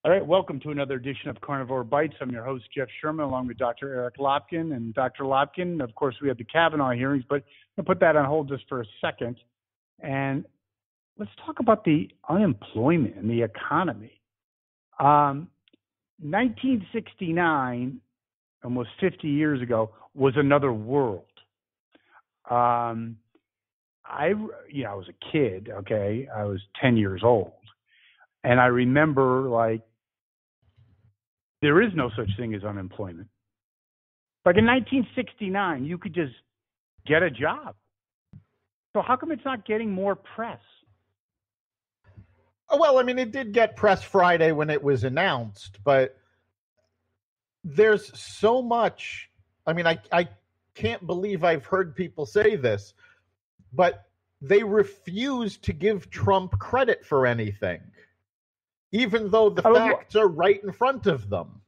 All right, welcome to another edition of Carnivore Bites. I'm your host, Jeff Sherman, along with Dr. Eric Lopkin. And Dr. Lopkin, of course, we had the Kavanaugh hearings, but I'm going to put that on hold just for a second. And let's talk about the unemployment and the economy. 1969, almost 50 years ago, was another world. I was a kid, okay? I was 10 years old. And I remember, there is no such thing as unemployment. Like in 1969, you could just get a job. So how come it's not getting more press? Well, I mean, it did get press Friday when it was announced, but there's so much. I mean, I can't believe I've heard people say this, but they refuse to give Trump credit for anything, even though the facts are right in front of them.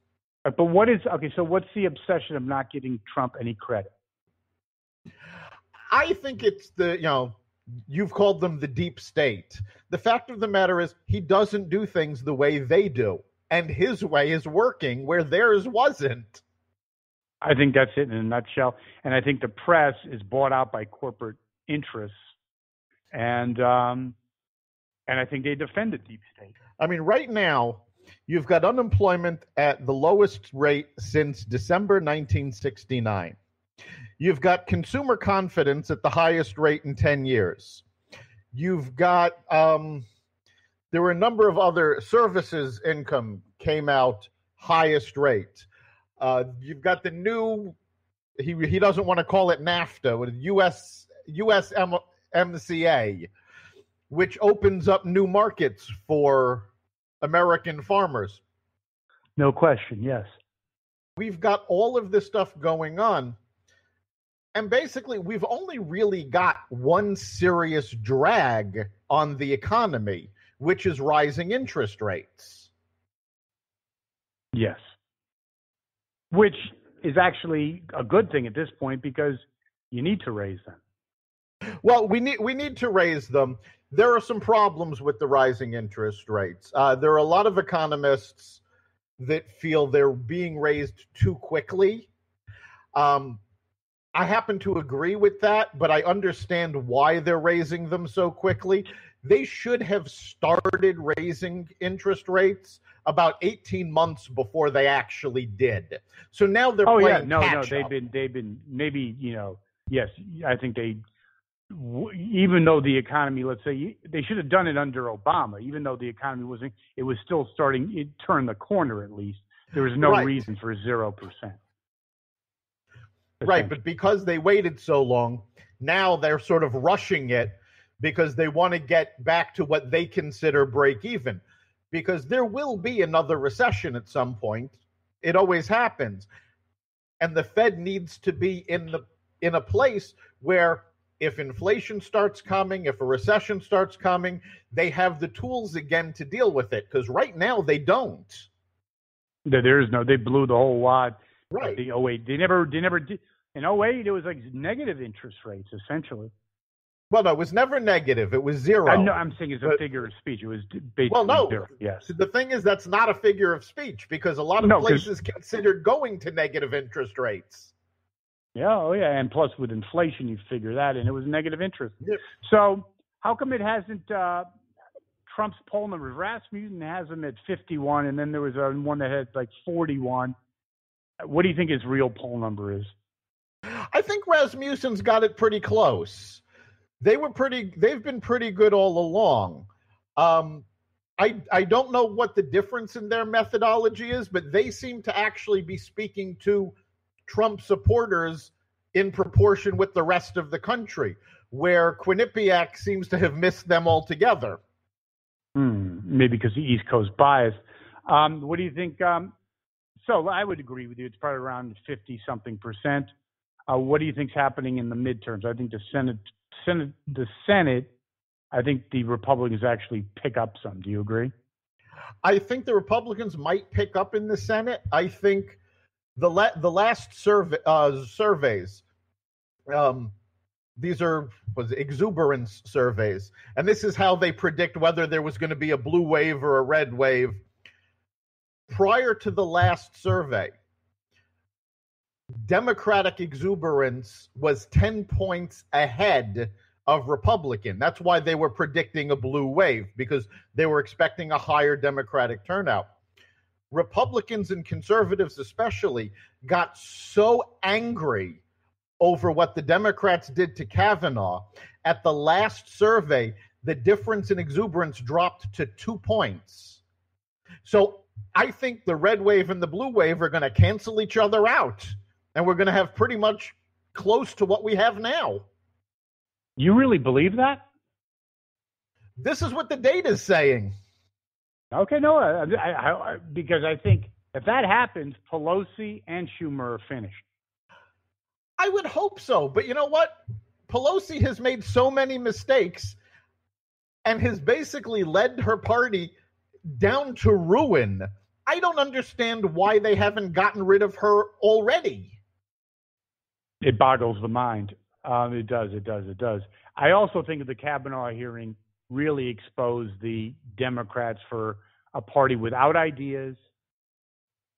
But so what's the obsession of not giving Trump any credit? I think it's you've called them the deep state. The fact of the matter is he doesn't do things the way they do, and his way is working where theirs wasn't. I think that's it in a nutshell. And I think the press is bought out by corporate interests, and I think they defend the deep state. I mean, right now, you've got unemployment at the lowest rate since December 1969. You've got consumer confidence at the highest rate in 10 years. You've got, there were a number of other services income came out highest rate. You've got the new, he doesn't want to call it NAFTA, with USMCA, which opens up new markets for American farmers. No question, yes. We've got all of this stuff going on. And basically, we've only really got one serious drag on the economy, which is rising interest rates. Yes. Which is actually a good thing at this point because you need to raise them. Well, we need to raise them. There are some problems with the rising interest rates. There are a lot of economists that feel they're being raised too quickly. I happen to agree with that, but I understand why they're raising them so quickly. They should have started raising interest rates about 18 months before they actually did. So now they're playing catch up. They've been maybe, yes, I think even though the economy, let's say, they should have done it under Obama, even though the economy it was still starting, it turned the corner at least. There was no reason for 0%. Right, but because they waited so long, now they're sort of rushing it because they want to get back to what they consider break even. Because there will be another recession at some point. It always happens. And the Fed needs to be in a place where if inflation starts coming, if a recession starts coming, they have the tools again to deal with it. Because right now they don't. They blew the whole wad. Right. The 08. They never did. In 08, it was like negative interest rates, essentially. Well, no, it was never negative. It was zero. I'm saying it's a figure of speech. It was basically zero. Yes. So the thing is, that's not a figure of speech because a lot of places considered going to negative interest rates. Yeah, and plus with inflation, you figure that in. It was negative interest. Yep. So how come it hasn't? Trump's poll number, Rasmussen has him at 51, and then there was one that had like 41. What do you think his real poll number is? I think Rasmussen's got it pretty close. They've been pretty good all along. I don't know what the difference in their methodology is, but they seem to actually be speaking to Trump supporters in proportion with the rest of the country, where Quinnipiac seems to have missed them altogether. Maybe because the East Coast bias. What do you think? So I would agree with you. It's probably around 50-something%. What do you think's happening in the midterms? I think the Senate, I think the Republicans actually pick up some. Do you agree? I think the Republicans might pick up in the Senate. I think the last surveys, these are exuberance surveys, and this is how they predict whether there was going to be a blue wave or a red wave. prior to the last survey, Democratic exuberance was 10 points ahead of Republican. That's why they were predicting a blue wave, because they were expecting a higher Democratic turnout. Republicans and conservatives especially got so angry over what the Democrats did to Kavanaugh. At the last survey, the difference in exuberance dropped to 2 points. So I think the red wave and the blue wave are going to cancel each other out, and we're going to have pretty much close to what we have now. You really believe that? This is what the data is saying. Okay, no, because I think if that happens, Pelosi and Schumer are finished. I would hope so, but you know what? Pelosi has made so many mistakes and has basically led her party down to ruin. I don't understand why they haven't gotten rid of her already. It boggles the mind. It does. I also think the Kavanaugh hearing really exposed the Democrats for a party without ideas,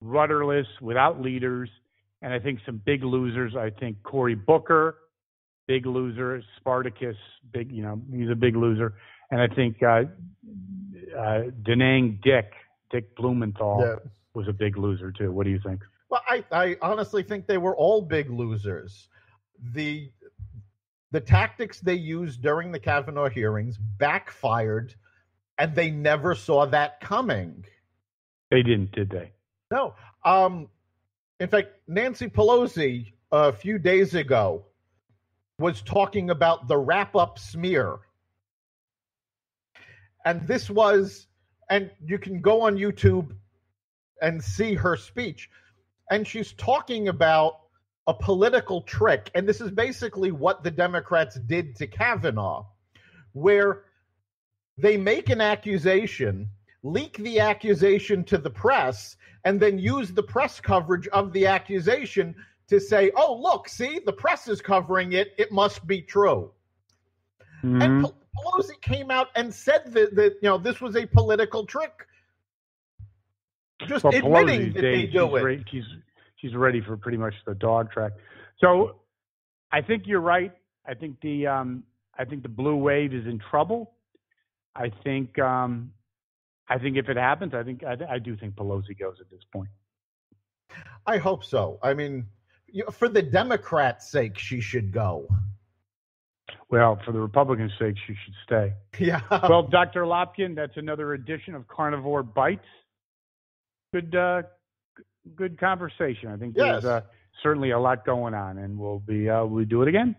rudderless, without leaders, and I think some big losers. I think Cory Booker, big loser. Spartacus, he's a big loser. And I think Denang Dick Blumenthal was a big loser too. What do you think? Well, I honestly think they were all big losers. The tactics they used during the Kavanaugh hearings backfired, and they never saw that coming. They didn't, did they? No. In fact, Nancy Pelosi a few days ago was talking about the wrap-up smear. And this was, and you can go on YouTube and see her speech, and she's talking about a political trick, and this is basically what the Democrats did to Kavanaugh, where they make an accusation, leak the accusation to the press, and then use the press coverage of the accusation to say, oh, look, see, the press is covering it, it must be true. Mm-hmm. And Pelosi came out and said that this was a political trick. Just admitting that they do it. She's ready for pretty much the dog track. So I think you're right. I think the blue wave is in trouble. I think if it happens, I do think Pelosi goes at this point. I hope so. I mean, for the Democrats' sake, she should go. Well, for the Republicans' sake, she should stay. Yeah. Well, Dr. Lopkin, that's another edition of Carnivore Bites. Good conversation. I think there's certainly a lot going on, and we'll do it again.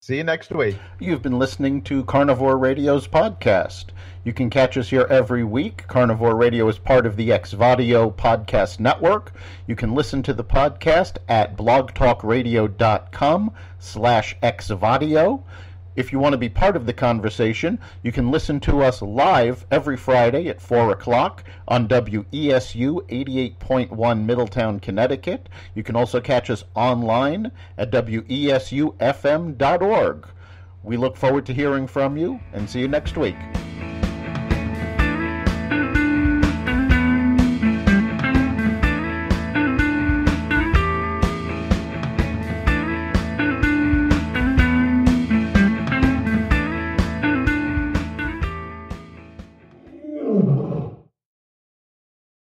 See you next week. You've been listening to Carnivore Radio's podcast. You can catch us here every week. Carnivore Radio is part of the Xvadio podcast network. You can listen to the podcast at blogtalkradio.com/Xvadio. If you want to be part of the conversation, you can listen to us live every Friday at 4 o'clock on WESU 88.1 Middletown, Connecticut. You can also catch us online at WESUFM.org. We look forward to hearing from you, and see you next week.